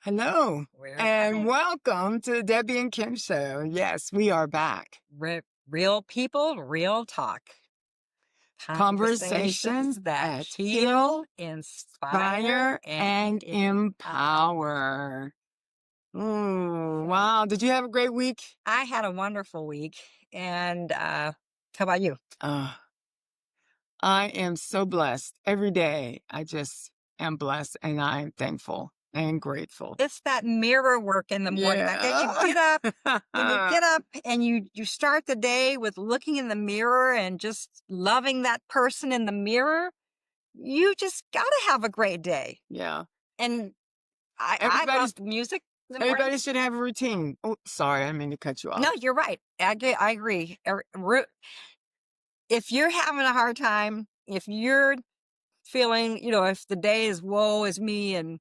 Hello, We're and back. welcome to the Debbie and Kim Show. Yes, we are back. Real people, real talk. Conversations Conversations that that heal, heal, inspire, fire, and and empower. So Wow. Did you have a great week? I had a wonderful week. And how about you? Uh, I am so blessed. Every day, I just am blessed and I am thankful and grateful. It's that mirror work in the morning. Like as you Yeah. get up, when you get up and you start the day with looking in the mirror and just loving that person in the mirror, you just gotta have a great day. Yeah. And I Everybody's love music in the morning. everybody should have a routine. Oh, sorry, I didn't mean to cut you No, off. you're right. I agree. If you're having a hard time, if you're feeling, if the day is woe is me and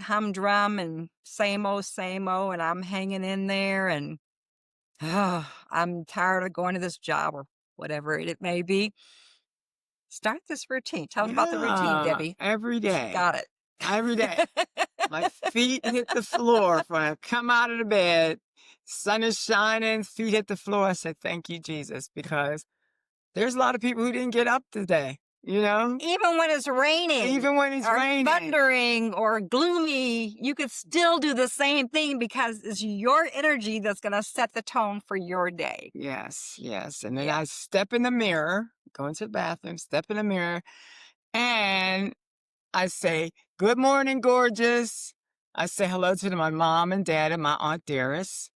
humdrum and same old, and I'm hanging in there and I'm tired of going to this job or whatever it may be, start this routine. Tell us about the routine, Yeah, Debbie. every She day. got it. Every day. My feet hit the floor when I come out of the bed. Sun is shining, feet hit the floor. I said, thank you, Jesus, because there's a lot of people who didn't get up today, Even when it's raining even when it's or raining. thundering or gloomy, you could still do the same thing because it's your energy that's going to set the tone for your day. Yes, yes. And then Yeah. I step in the mirror, go into the bathroom, step in the mirror, and I say, good morning, gorgeous. I say hello to my mom and dad and my aunt Dearest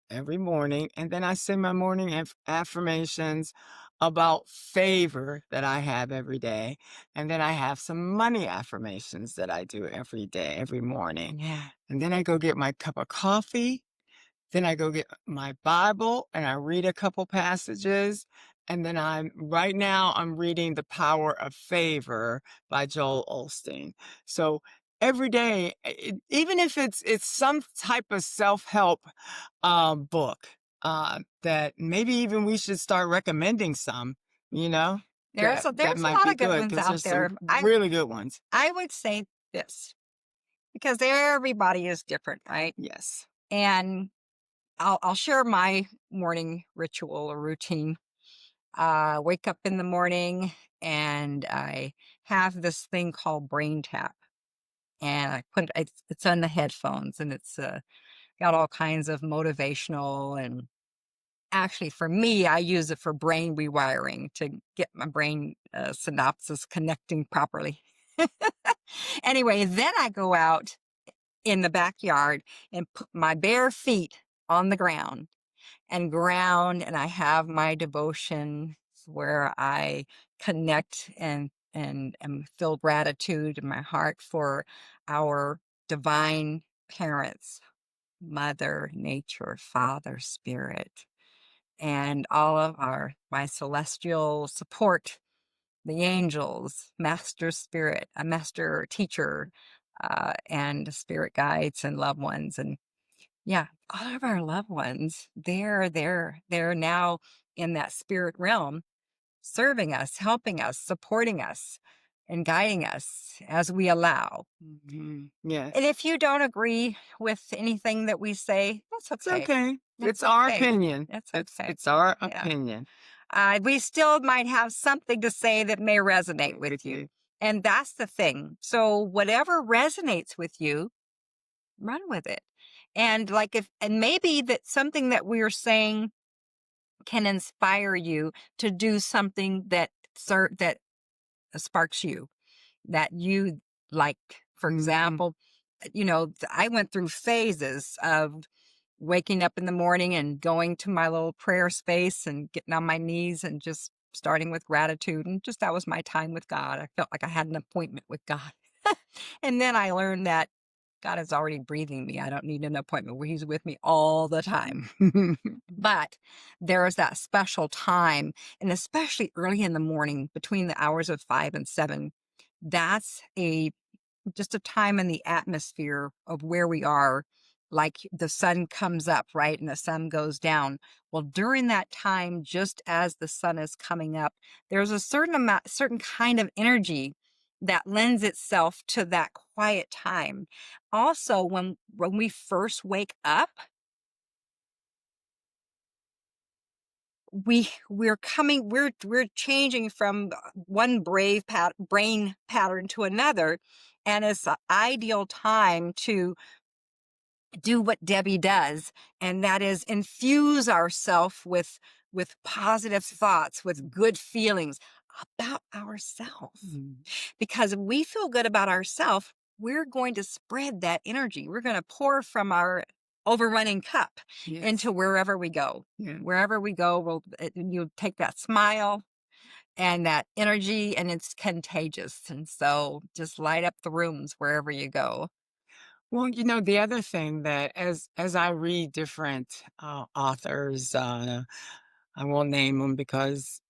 every morning. And then I say my morning affirmations about favor that I have every day. And then I have some money affirmations that I do every day, every morning. Yeah. And then I go get my cup of coffee. Then I go get my Bible and I read a couple passages. And then right now I'm reading The Power of Favor by Joel Osteen. So every day, even if it's some type of self-help book, that maybe even we should start recommending some, you know, There's that a, that there's a might lot be of good good ones because out there's some there. really good ones. I would say this because everybody is different, right? Yes. And I'll share my morning ritual or routine. Wake up in the morning and I have this thing called brain tap, and it's on the headphones, and it's got all kinds of motivational, and actually for me, I use it for brain rewiring to get my brain synapses connecting properly. Anyway, then I go out in the backyard and put my bare feet on the ground and I have my devotion where I connect and feel gratitude in my heart for our divine parents, Mother Nature, Father Spirit, and all of my celestial support, the angels, Master Spirit, a Master Teacher, and spirit guides and loved ones. And yeah, all of our loved ones, they're now in that spirit realm, serving us, helping us, supporting us, and guiding us as we allow. And Yes. if you don't agree with anything that we say, that's It's okay. okay. It's That's our okay. opinion. That's It's okay. it's our Yeah. opinion. We still might have something to say that may resonate with you. And that's the thing. So whatever resonates with you, run with it. And and maybe that something that we're saying can inspire you to do something that sparks you, that you like. For example, I went through phases of waking up in the morning and going to my little prayer space and getting on my knees and just starting with gratitude. And just that was my time with God. I felt like I had an appointment with God. And then I learned that God is already breathing me. I don't need an appointment where He's with me all the time. But there is that special time, and especially early in the morning between the hours of 5 and 7. That's just a time in the atmosphere of where we are, like the sun comes up, right? And the sun goes down. Well, during that time, just as the sun is coming up, there's a certain kind of energy that lends itself to that quiet time. Also, when we first wake up, we're changing from one brain pattern to another, and it's an ideal time to do what Debbie does, and that is infuse ourself with positive thoughts, with good feelings about ourselves. Because if we feel good about ourselves, we're going to spread that energy. We're going to pour from our overrunning cup Yes. into wherever we go. Yeah. Wherever we go, you'll take that smile and that energy, and it's contagious. And so just light up the rooms wherever you go. Well, the other thing that as I read different authors, I won't name them because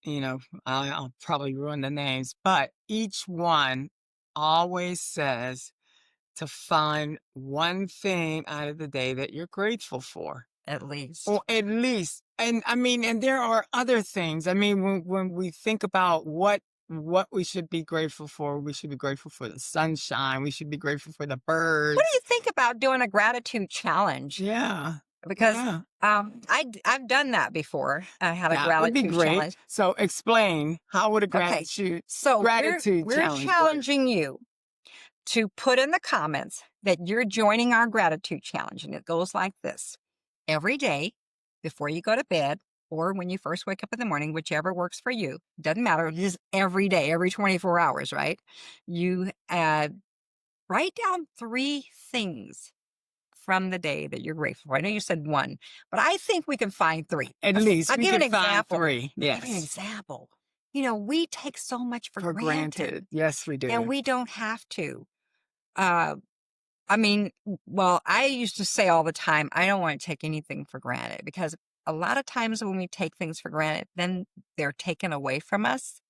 I'll probably ruin the names, but each one always says to find one thing out of the day that you're grateful for. At least. Or at least, and I mean, and there are other things. I mean, when we think about what we should be grateful for, we should be grateful for the sunshine. We should be grateful for the What do birds. you think about doing a gratitude challenge? Yeah, Because yeah, I've done that before. I had a that would be gratitude great. challenge. So explain, how would a Okay, so gratitude we're challenge work? challenging you to put in the comments that you're joining our gratitude challenge, and it goes like this: every day before you go to bed, or when you first wake up in the morning, whichever works for you, doesn't matter. It is every day, every 24 hours, right? You write down 3 things from the day that you're grateful for. I know you said one, but I think we can find 3. At least I'll we give an could find example. 3. I'll give you an Yes, example. We take so much for for granted, granted. Yes, we and do. we don't have to. Uh, I mean, well, I used to say all the time, I don't want to take anything for granted, because a lot of times when we take things for granted, then they're taken away from us,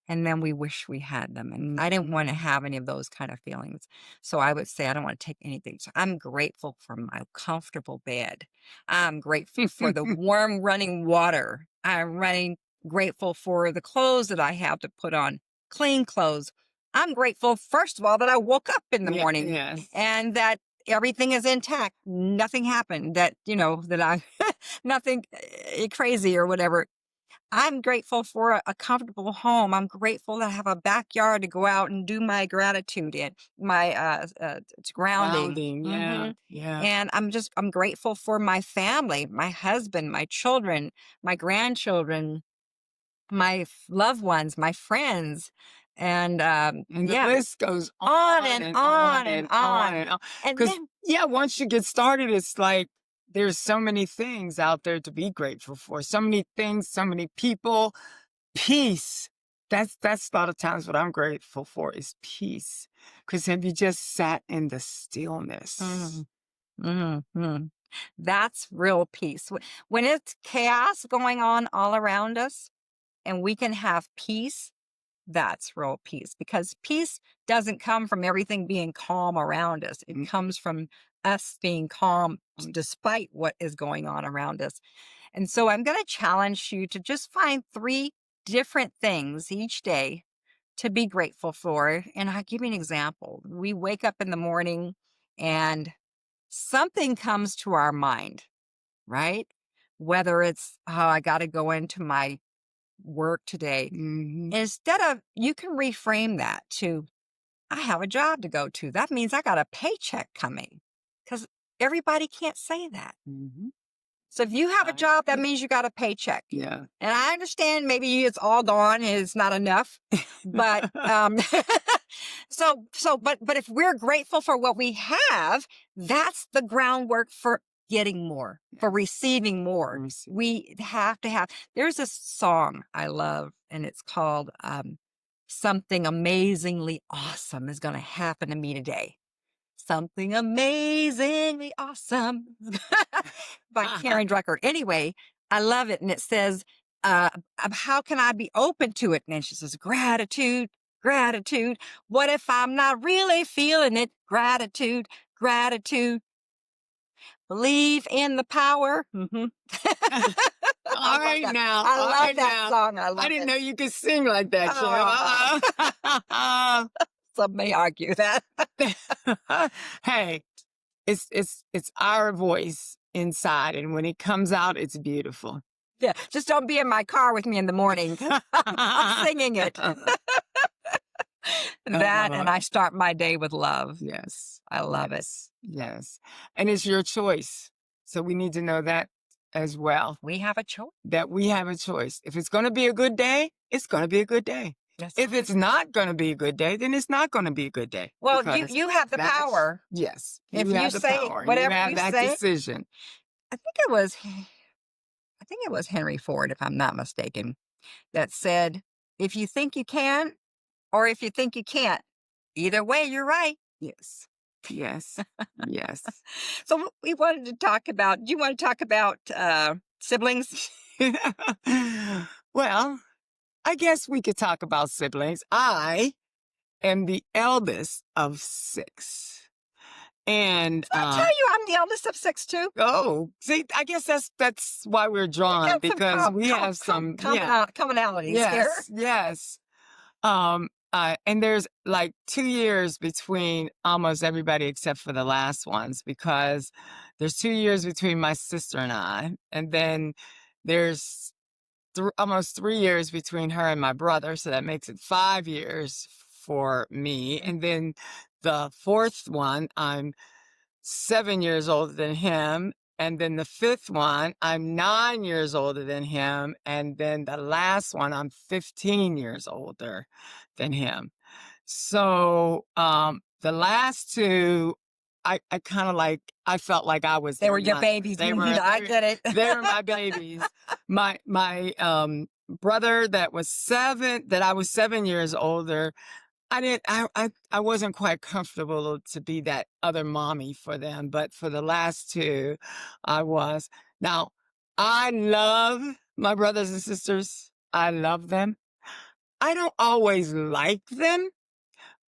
and then we wish we had them. And I didn't want to have any of those kind of feelings. So I would say I don't want to take anything. So I'm grateful for my comfortable bed. I'm grateful for the warm running water. Grateful for the clothes that I have to put on, clean clothes. I'm grateful, first of all, that I woke up in the morning Yes. and that everything is intact. Nothing happened that I, nothing crazy or whatever. I'm grateful for a comfortable home. I'm grateful to have a backyard to go out and do my gratitude in, my it's grounding. Grounding. Yeah. Yeah. And I'm grateful for my family, my husband, my children, my grandchildren, my loved ones, my friends, and And the yeah, list goes on on and and on on and and on on. and on. And Because, then yeah, once you get started, it's like there's so many things out there to be grateful for. So many things, so many people, peace. That's a lot of times what I'm grateful for is peace. Because have you just sat in the stillness? mm, mhm. That's real peace. When it's chaos going on all around us and we can have peace, that's real peace, because peace doesn't come from everything being calm around us. It Mm, comes from us being calm mm, despite what is going on around us. And so I'm going to challenge you to just find 3 different things each day to be grateful for. And I'll give you an example. We wake up in the morning and something comes to our mind, right? Whether it's, oh, I got to go into my work today. mhm, Instead of, you can reframe that to, I have a job to go to. That means I got a paycheck coming, because everybody can't say that. mhm. So if you have a I job, that agree. means you got a paycheck. Yeah. And I understand maybe it's all gone and it's not enough, but but if we're grateful for what we have, that's the groundwork for getting more, for Yes. receiving more. Receive. We have to have. There's a song I love, and it's called "Something Amazingly Awesome Is Going to Happen to Me Today." Something amazingly awesome by Karen Drucker. Anyway, I love it. And it says, how can I be open to it? And she says, gratitude, gratitude. What if I'm not really feeling it? Gratitude, gratitude. Believe in the power. I All love right that. now. I All love right that now. song. I I love didn't it. know you could sing like that, Kim. Oh. Uh-uh. Some may argue that. Hey, it's our voice inside, and when it comes out, it's beautiful. Yeah, just don't be in my car with me in the morning 'cause I'm singing it. That Uh, and I start my day with love. yes, I love it. yes, and it's your choice. So we need to know that as well. We have a choice. That we have a choice. If it's going to be a good day, it's going to be a good day. That's If right. it's not going to be a good day, then it's not going to be a good day Well, you because you have the that's, power. yes, you If you have the say power. You whatever have you that say, decision. I think it was I think it was Henry Ford, if I'm not mistaken, that said, if you think you can or if you think you can't, either way, you're right. Yes, yes, yes. So we wanted to talk about, do you want to talk about siblings? Well, I guess we could talk about siblings. I am the eldest of six. And Did I tell you I'm the eldest of six too? oh, see, I guess that's why we're We drawn got some because we have some, yeah, commonalities here. yes, yes. And there's like 2 years between almost everybody except for the last ones because there's 2 years between my sister and I, and then there's almost 3 years between her and my brother, so that makes it 5 years for me. And then the fourth one, I'm 7 years older than him. And then the fifth one, I'm 9 years older than him. And then the last one, I'm 15 years older than him. So the last two, I kind of like, I felt like I was They their were your mother. babies. They Mhm, were, I get it. they were my babies. My brother that was seven, that I was 7 years older, I wasn't quite comfortable to be that other mommy for them, but for the last two, I was. Now, I love my brothers and sisters. I love them. I don't always like them,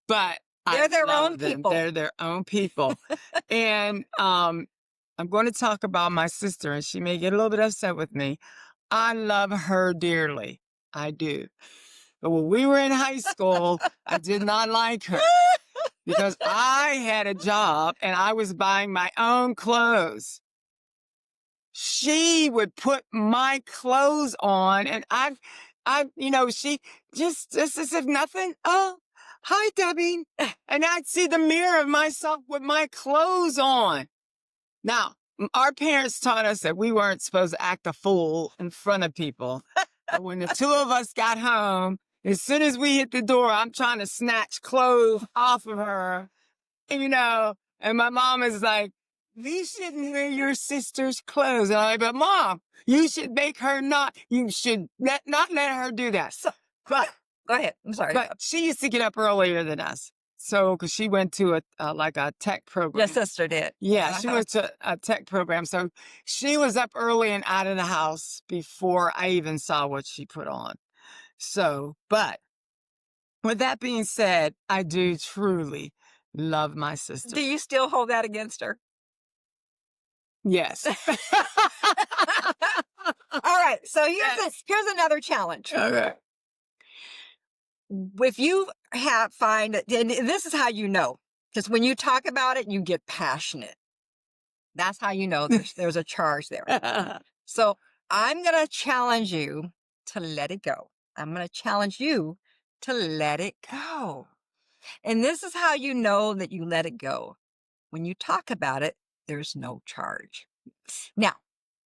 but I They're their own love them. people. They're their own people. And I'm going to talk about my sister, and she may get a little bit upset with me. I love her dearly. I do. But when we were in high school, I did not like her because I had a job and I was buying my own clothes. She would put my clothes on and she just as if nothing. Oh, hi, Debbie. And I'd see the mirror of myself with my clothes on. Now, our parents taught us that we weren't supposed to act a fool in front of people. But when the two of us got home, as soon as we hit the door, I'm trying to snatch clothes off of her, and my mom is like, you shouldn't wear your sister's clothes. And I'm like, but Mom, you should make her you should not let her do that. So, But, go ahead. I'm sorry. but she used to get up earlier than us. So, cause she went to like a tech program. Your sister did. Yeah, she went to a tech program. So she was up early and out of the house before I even saw what she put on. So, but with that being said, I do truly love my sister. Do you still hold that against her? Yes. All right. So Yes. here's another challenge. Okay. If you find, and this is how you know, because when you talk about it, you get passionate. That's how you know there's a charge there. So I'm going to challenge you to let it go. I'm going to challenge you to let it go. And this is how you know that you let it go. When you talk about it, there's no charge. Now,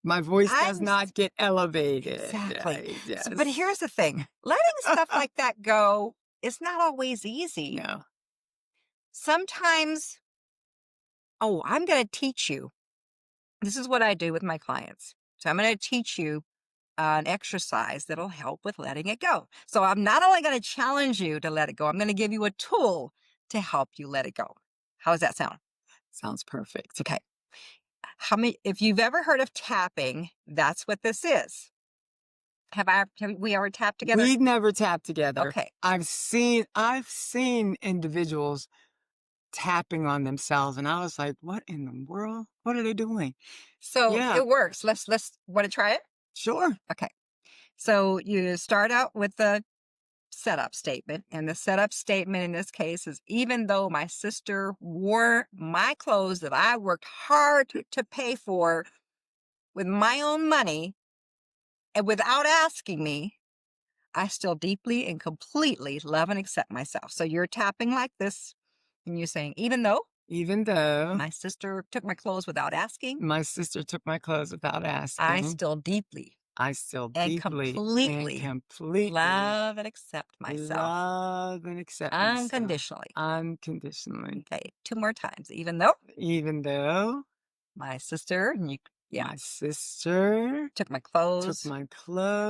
My voice does I'm not get elevated. exactly. Yes. But here's the thing. Letting stuff like that go is not always easy. No. Sometimes, I'm going to teach you. This is what I do with my clients. So I'm going to teach you an exercise that'll help with letting it go. So I'm not only going to challenge you to let it go, I'm going to give you a tool to help you let it go. How does that sound? Sounds perfect. Okay. If you've ever heard of tapping, that's what this is. Have we ever tapped together? We've never tapped together. Okay. I've seen individuals tapping on themselves, and I was like, what in the world? What are they doing? So Yeah. it works. Let's want to try it? Sure. Okay. So you start out with the setup statement. And the setup statement in this case is, even though my sister wore my clothes that I worked hard to pay for with my own money and without asking me, I still deeply and completely love and accept myself. So you're tapping like this and you're saying, even though my sister took my clothes without asking, my sister took my clothes without I asking, still deeply I still and deeply and completely completely love and accept myself love and accept myself unconditionally. unconditionally, Okay, 2 more times. even though My sister, and yeah, my sister took my took clothes, my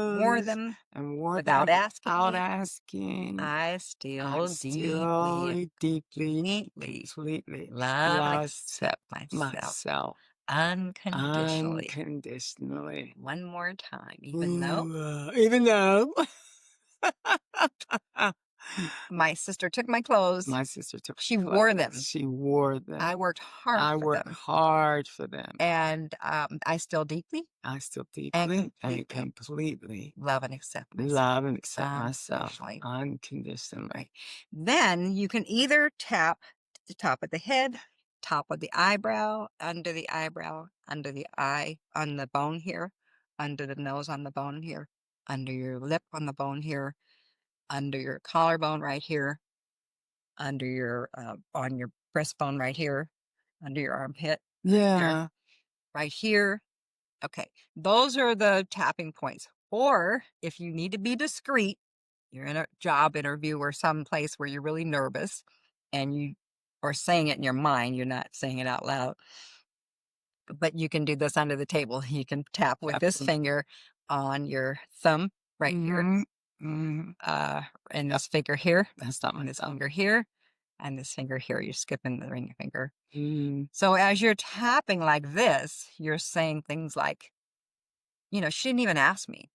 wore clothes them and wore without them asking without me. asking. I I still deeply still and deeply, completely completely love and love accept myself myself unconditionally. unconditionally. One more time, even though Ooh, even though my sister took my clothes, my sister took she my wore clothes, them. she wore I them. worked hard I for work them, hard for them. and I still deeply I still and deeply and completely completely love and accept myself love and accept myself unconditionally. unconditionally. Right. Then you can either tap the top of the head, top of the eyebrow, under the eye, on the bone here, under the nose on the bone here, under your lip on the bone here, under your collarbone right here, under your on your breastbone right here, under your armpit here, Yeah. right here. Okay, those are the tapping points. Or if you need to be discreet, you're in a job interview or someplace where you're really nervous and you are saying it in your mind, you're not saying it out loud, but you can do this under the table. You can tap with this Tapping. finger on your thumb right here, Mhm. Mhm. uh, and Yep. this finger here, That's not and this myself. finger here, and this finger here. You're skipping the ring finger. Mm. So as you're tapping like this, you're saying things like, she didn't even ask me.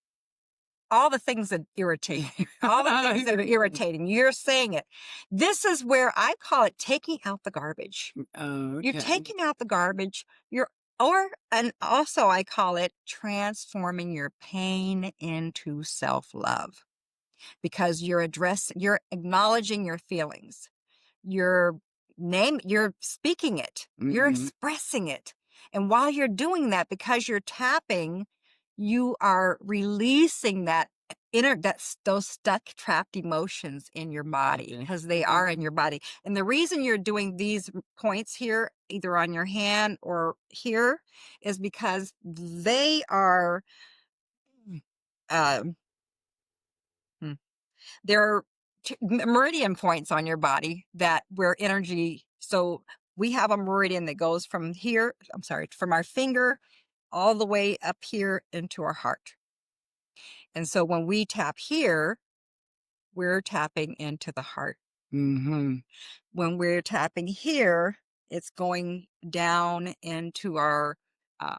All the things that irritate all the things that are irritating, you're saying it. This is where I call it taking out the garbage. You're Okay. taking out the garbage, and also I call it transforming your pain into self-love, because you're acknowledging your feelings. You're speaking it. You're Mhm. expressing it. And while you're doing that, because you're tapping, you are releasing those stuck, trapped emotions in your body, Okay. because they are in your body. And the reason you're doing these points here, either on your hand or here, is because they are, um, hmm, they're meridian points on your body that where energy. So we have a meridian that goes from here, I'm sorry, from our finger all the way up here into our heart. And so when we tap here, we're tapping into the heart. Mhm. When we're tapping here, it's going down into our,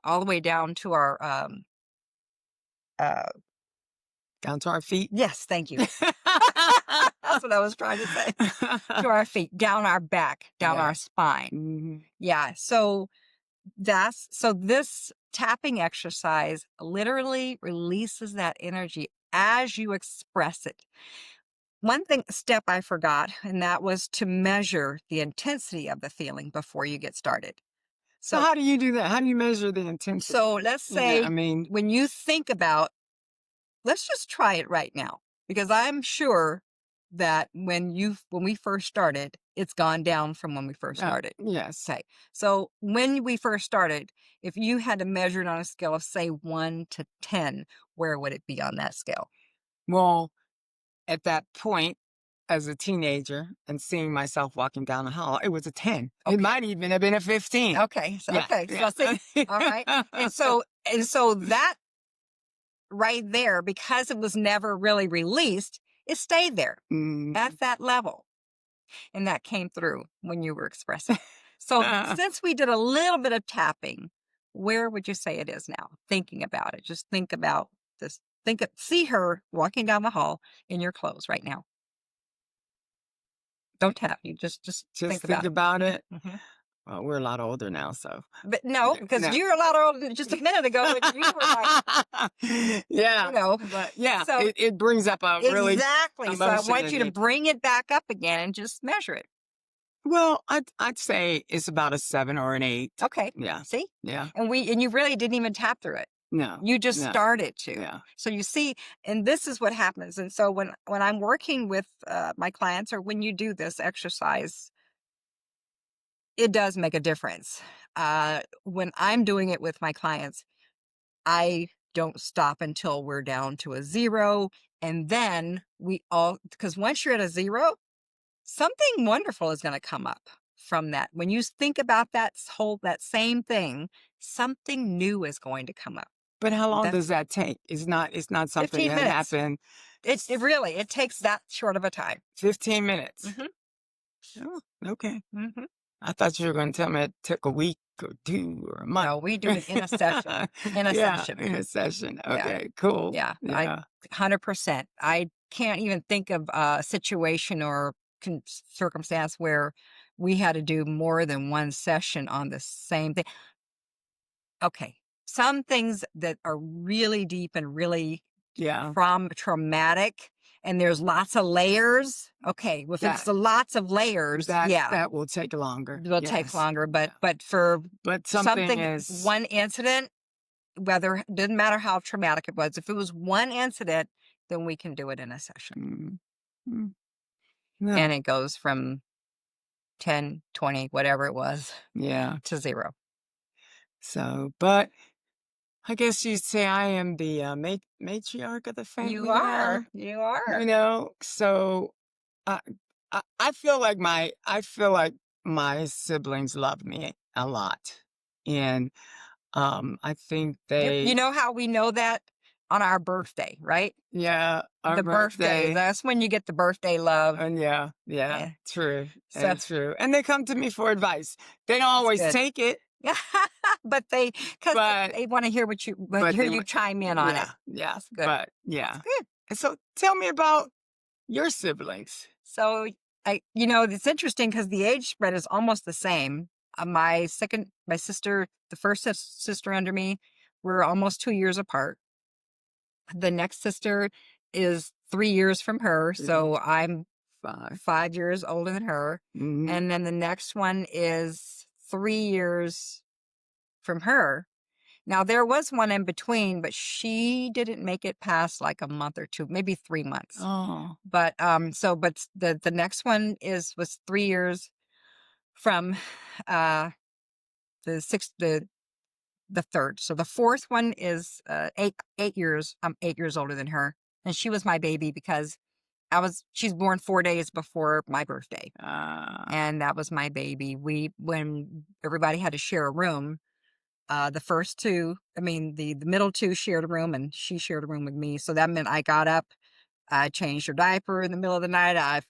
all the way down to our, uh, Down to our feet. yes, thank you. That's what I was trying to say. To our feet, down our back, down Yeah. our spine. Mhm. Yeah. So this tapping exercise literally releases that energy as you express it. One step I forgot, and that was to measure the intensity of the feeling before you get started. So So, how do you do that? How do you measure the intensity? so let's Yeah, I say mean, when you think about, let's just try it right now, because I'm sure that when we first started, it's gone down from when we first started. yes. Okay. So when we first started, if you had to measure it on a scale of, say, 1 to 10, where would it be on that scale? Well, at that point, as a teenager and seeing myself walking down the hall, it was a 10. It Okay. might even have been a 15. Okay. So, Yeah, okay. So yeah. I see. All right. And so that right there, because it was never really released, it stayed there Mm. at that level. And that came through when you were expressing. So since we did a little bit of tapping, where would you say it is now? Thinking about it. Just think about this. See her walking down the hall in your clothes right now. Don't tap. You just Just think think about it. about it. Mhm. Well, we're a lot older now, so But no, because no. you're a lot older than just a minute ago, and you were like, Yeah, you know. but yeah, So it brings up a really exactly. So I emotion want in you to me. bring it back up again and just measure it. Well, I'd say it's about a 7 or an 8. Okay. Yeah, See? yeah. And you really didn't even tap through it. No, You just no, started to. yeah. So you see, and this is what happens. And so when I'm working with my clients, or when you do this exercise, it does make a difference. When I'm doing it with my clients, I don't stop until we're down to a 0. And then because once you're at a 0, something wonderful is going to come up from that. When you think about that same thing, something new is going to come up. But how long does That's that take? It's not something 15 that minutes. happened It really, it takes that short of a time. 15 minutes. Hmm. Oh, okay. Hmm. I thought you were gonna tell me it took a week or 2 or a month. No, we do it in a session. In a Yeah, session. in a session. Yeah. Okay, cool. Yeah. I Yeah. 100%. I can't even think of a situation or circumstance where we had to do more than one session on the same thing. Okay. Some things that are really deep and really Yeah. traumatic, and there's lots of layers. Okay, well, if it's That lots of layers, that yeah, that will take longer. it'll take Yes. longer. But Yeah. for But something something, is one incident, whether didn't matter how traumatic it was, if it was one incident, then we can do it in a session, mm, mm, no. and it goes from 10, 20, whatever it was, Yeah. to 0. So, but I guess you'd say I am the, matriarch of the You family are, now, you are. so I I feel like my siblings love me a lot, and, I think You they know how we know that? On our birthday, right? yeah, our The birthday, birthday that's when you get the birthday love. and yeah, yeah, Yeah. true, So and true, and they come to me for advice. They don't that's always good. take it, But because but they wanna hear but hear they you wa chime in on it. yeah, yeah, That's good. but That's yeah. good. And so tell me about your siblings. So, it's interesting because the age spread is almost the same. My sister, the first sister under me, we're almost 2 years apart. The next sister is 3 years from her, Mhm. so I'm 5. 5 years older than her, Mhm. and then the next one is 3 years from her. Now, there was one in between, but she didn't make it past, like, a month or 2, maybe 3 months. Oh, But, the next one was 3 years from, uh, the 6th the 3rd. So the 4th one is, 8 years. I'm 8 years older than her, and she was my baby because she's born 4 days before my birthday, ah, and that was my baby. When everybody had to share a room, the first 2, I mean, the middle 2 shared a room, and she shared a room with me, so that meant I got up, I changed her diaper in the middle of the night, I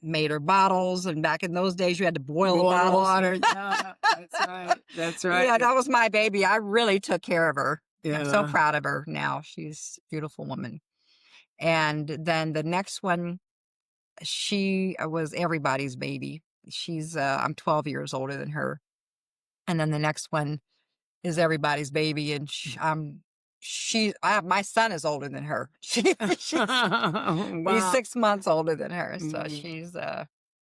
made her bottles, and back in those days, you had to boil the boil the bottles. water. Yeah, that's right. That's right. Yeah, that was my baby. I really took care of her. I'm so Yeah. proud of her now. She's a beautiful woman. And then the next one, she was everybody's baby. I'm 12 years older than her. And then the next one is everybody's baby. And my son is older than her. He's Wow. 6 months older than her. So Mhm. she's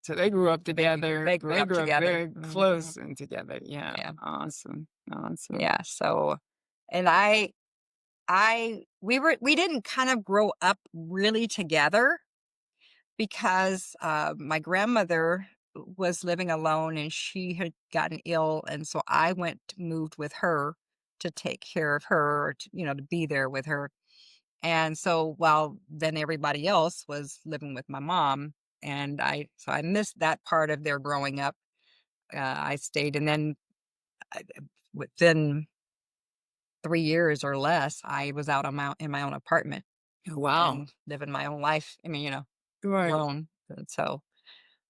So they grew up baby. together. They grew They up grew up together. very Mhm. close and together. Yeah. Yeah. Awesome. Awesome. Yeah. So, and we didn't kind of grow up really together because my grandmother was living alone and she had gotten ill, and so I moved with her to take care of her, or to be there with her. And so while then everybody else was living with my mom, and I missed that part of their growing up. I stayed, and then within 3 years or less, I was out in my own apartment Wow. and living my own life. I mean, Right. grown. And so,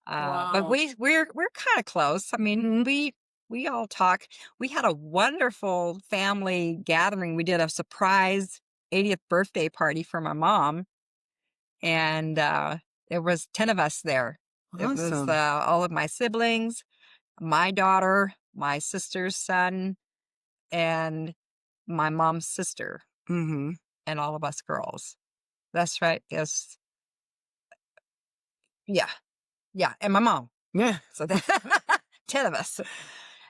but Wow. we're kind of close. I mean, we all talk. We had a wonderful family gathering. We did a surprise 80th birthday party for my mom, and there was 10 of us there. It was Awesome. all of my siblings, my daughter, my sister's son, and my mom's sister, Mhm. and all of us girls. That's right. Yes. Yeah. Yeah. And my mom. Yeah. So that 10 of us.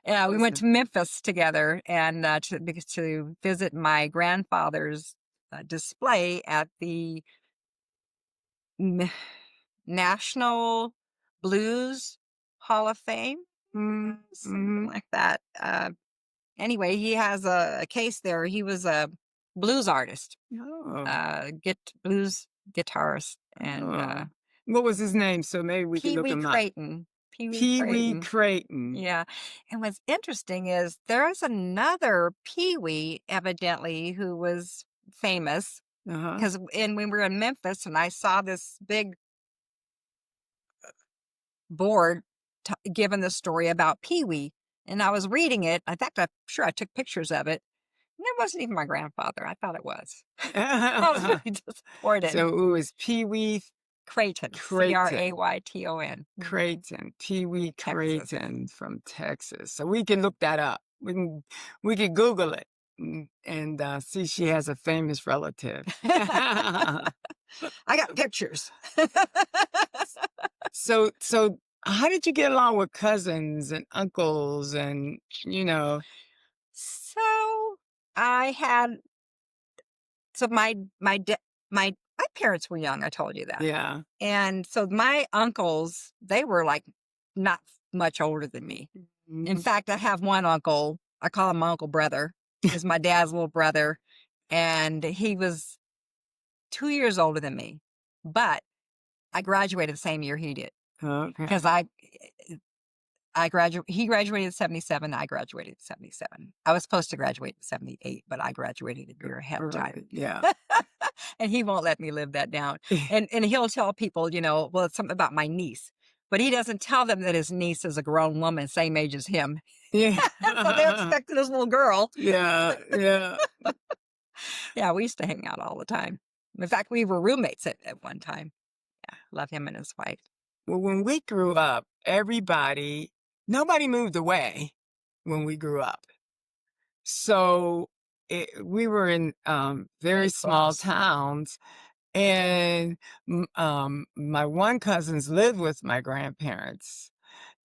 Yeah, we went Awesome. to Memphis together and to visit my grandfather's display at the N- National Blues Hall of Fame, Mhm. something Mhm. like that. Anyway, he has a case there. He was a blues artist, Oh. get blues guitarist, and Oh. What was his name? So maybe we could Pee look Wee him up. Creighton. Pee Wee Pee Wee Creighton. Creighton. Yeah. And what's interesting is there's another Pee Wee, evidently, who was famous Uh-huh. because when we were in Memphis and I saw this big board giving the story about Pee Wee, and I was reading it. In fact, I'm sure I took pictures of it. And it wasn't even my grandfather. I thought it was. I was really disappointed. So it was Pee Wee Creighton, Creighton. Crayton. Creighton. Pee Wee Texas. Creighton from Texas. So we can look that up. We can Google it and see she has a famous relative. I got pictures. So how did you get along with cousins and uncles and you know? So I had so my parents were young. I told you that, Yeah. and so my uncles they were like not much older than me. In Mhm. fact, I have one uncle. I call him my uncle brother. Is my dad's little brother, and he was 2 years older than me. But I graduated the same year he did because Okay. I graduated. He graduated in '77. I graduated in '77. I was supposed to graduate in '78, but I graduated a year ahead of time. Right. Yeah. And he won't let me live that down. And he'll tell people, well, it's something about my niece, but he doesn't tell them that his niece is a grown woman, same age as him. Yeah. So they're expecting this little girl. Yeah. Yeah. Yeah, we used to hang out all the time. In fact, we were roommates at one time. Yeah, love him and his wife. Well, when we grew up, nobody moved away when we grew up. So we were in very Very small close. towns, and my one cousins lived with my grandparents,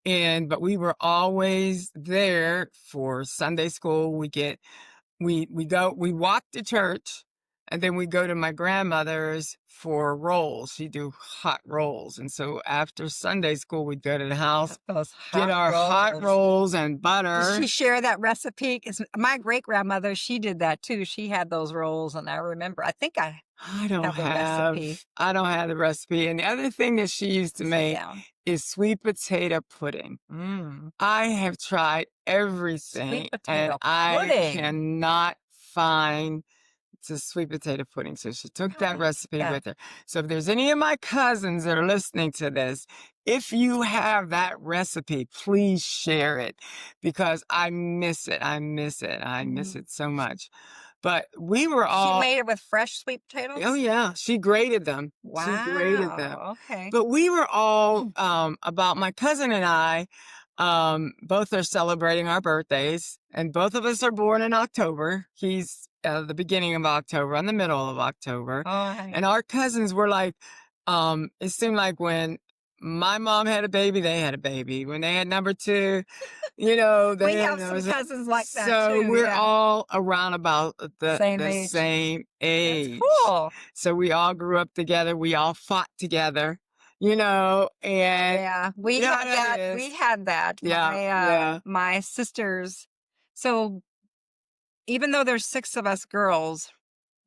but we were always there for Sunday school. We walk to church, and then we go to my grandmother's for rolls. She do hot rolls, and so after Sunday school, we'd go to the house, Those get hot our hot rolls. rolls and Did she butter. share that recipe? Because my great grandmother, she did that too. She had those rolls, and I remember. I think I have the recipe. I don't have the recipe. And the other thing that she used to Sit make down. is sweet potato pudding. Mm. I have tried Sweet everything and potato I pudding. cannot find the sweet potato pudding. So she took that Really? recipe Yeah. with her. So if there's any of my cousins that are listening to this, if you have that recipe, please share it because I miss it. I miss it. I miss Mm. it so much. But we were She all made it with fresh sweet Oh, potatoes? yeah, she graded them. She graded them. Wow. Okay. But we were all, about my cousin and I, both are celebrating our birthdays, and both of us are born in October. He's, the beginning of October, I'm the middle of October. All right. And our cousins were like, it seemed like when my mom had a baby, they had a baby. When they had number two, We they had have some those. cousins like that So too. we're Yeah. all around about Same the age. same That's age. cool. So we all grew up together. We all fought together, and Yeah. you We know how had that that. We is. had that. Yeah, yeah, My sisters. So even though there's six of us girls,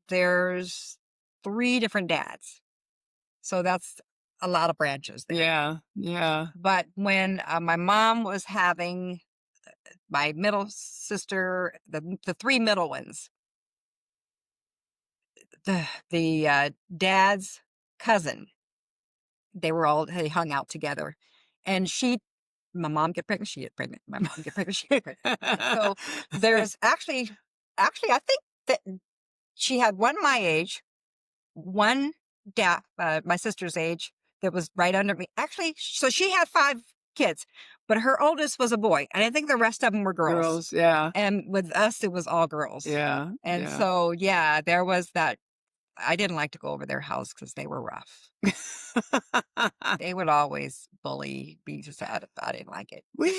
there's three different dads. So that's a lot of branches there. yeah, yeah, But when my mom was having my middle sister, the three middle ones, the dad's cousin, they hung out together, and my mom get pregnant, she get pregnant, my mom get pregnant, she get pregnant. So there's actually, I think that she had one my age, one my sister's age that was right under me. Actually, so she had five kids, but her oldest was a boy, and I think the rest of them were girls. Girls, yeah, And with us, it was all girls. yeah, And yeah. so, yeah, there was that. I didn't like to go over their house because they were rough. They would always bully, be sad. I didn't like it. We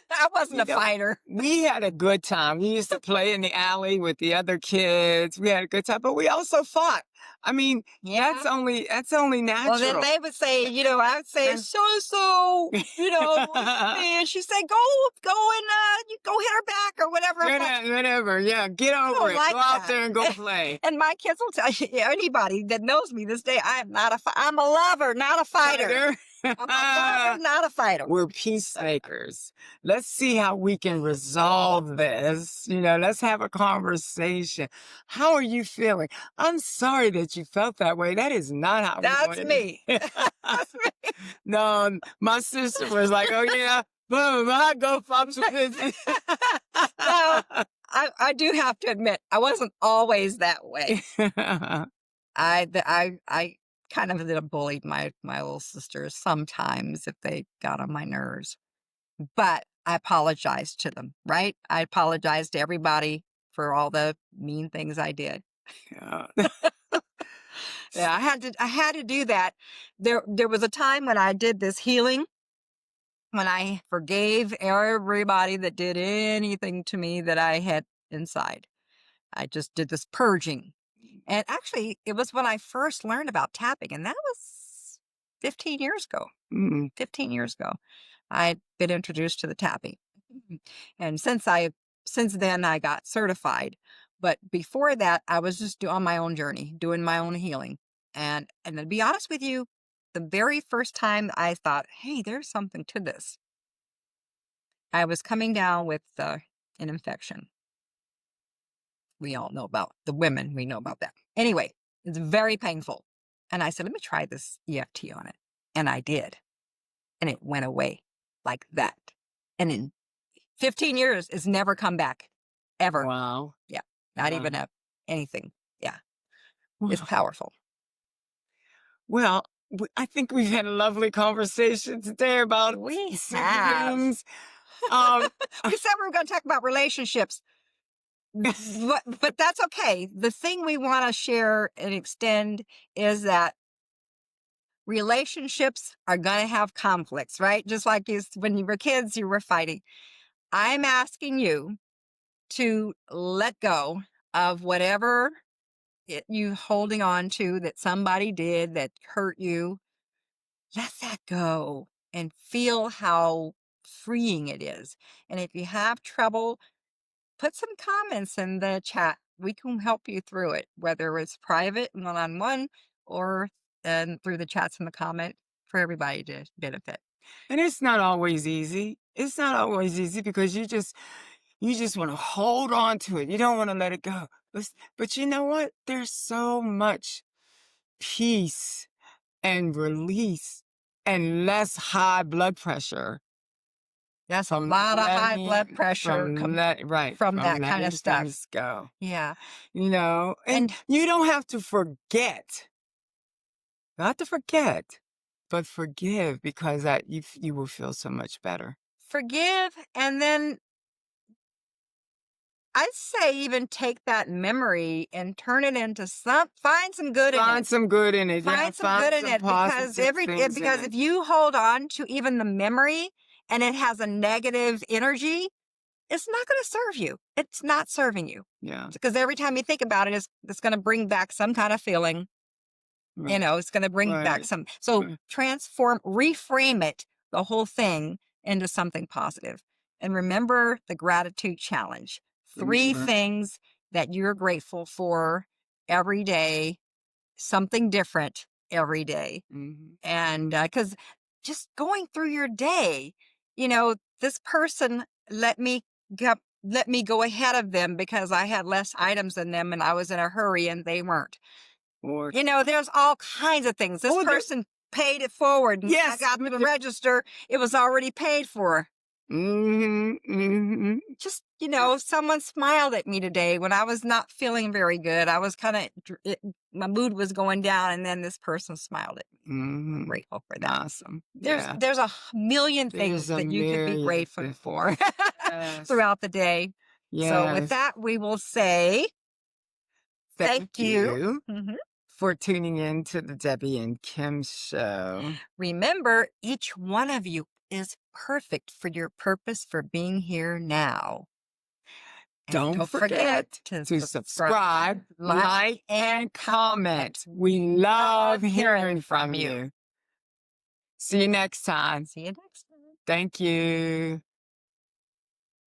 I wasn't You a know, fighter. we had a good time. We used to play in the alley with the other kids. We had a good time, but we also fought. I mean, Yeah. that's only Well, then natural. they would say, I would say, And so and so, and she'd say, go and you go hit her back or whatever. I'm like, whatever, yeah, get I over don't it. Go like out that. there and go play. And my kids will tell you, anybody that knows me this day, I am not I'm a lover, not a fighter. Fighter. I'm a lover, not a fighter. We're peacemakers. Let's see how we can resolve this. Let's have a conversation. How are you feeling? I'm sorry that you felt that way. That is not how we That's wanted me. it. That's me. No, my sister was like, oh, yeah, boom, I go fox with it. No, I do have to admit, I wasn't always that way. I kind of did bullied my little sisters sometimes if they got on my nerves. But I apologized to them, right? I apologized to everybody for all the mean things I did. Yeah. Yeah, I had to do that. There was a time when I did this healing, when I forgave everybody that did anything to me that I had inside. I just did this purging. And actually, it was when I first learned about tapping, and that was 15 years ago. Mm, 15 years ago, I'd been introduced to the tapping. And since then I got certified. But before that, I was just on my own journey, doing my own healing. And to be honest with you, the very first time I thought, hey, there's something to this, I was coming down with an infection. We all know about the women, we know about that. Anyway, it's very painful. And I said, let me try this EFT on it. And I did. And it went away like that. And in 15 years, it's never come back. Ever. wow. Yeah. Not Wow. even anything. Yeah. It's Well, powerful. well, I think we've had a lovely conversation today about We have. siblings. Um, We said we were going to talk about relationships, but that's okay. The thing we want to share and extend is that relationships are going to have conflicts, right? Just like when you were kids, you were fighting. I'm asking you to let go of whatever you holding on to that somebody did that hurt you. Let that go and feel how freeing it is. And if you have trouble, put some comments in the chat. We can help you through it, whether it's private, one-on-one, or through the chats in the comment for everybody to benefit. and it's not always easy. It's not always easy because you just want to hold on to it. You don't want to let it go. But you know what? There's so much peace and release and less high blood pressure That's a from lot of high blood letting pressure from from that kind letting of stuff. things go. Yeah. And And you don't have to forget, not to forget, but forgive because that you will feel so much better. forgive, and then I'd say even take that memory and turn it into find some good in Find it. some good in it. Yeah, Find some good find in some it because positive things in because it. if you hold on to even the memory and it has a negative energy, it's not going to serve you. It's not serving you Yeah, because every time you think about it, it's going to bring back some kind of feeling. right, It's going to bring back right, some. So right. reframe it, the whole thing into something positive. And remember the gratitude challenge. 3 Remember. things that you're grateful for every day, something different every day. Mhm. And because just going through your day, this person let me go ahead of them because I had less items than them and I was in a hurry and they weren't. Or There's all kinds of things. This oh, there, person paid it forward and I yes. got to the register. It was already paid for. Mm-hmm, mm-hmm. Just, someone smiled at me today when I was not feeling very good. I was kind of my mood was going down, and then this person smiled at me. I'm Mhm. grateful for that. Awesome. There's Yeah. there's a million There's things a that you could be myriad of grateful different. for Yes. throughout the day. So with Yes. that, we will say thank Thank you. you Mhm. for tuning in to the Debbie and Kim show. Remember, each one of you is perfect for your purpose for being here now. And Don't don't forget forget to to subscribe, subscribe, like, and comment. We love hearing from you. See you next time. See you next time. Thank you.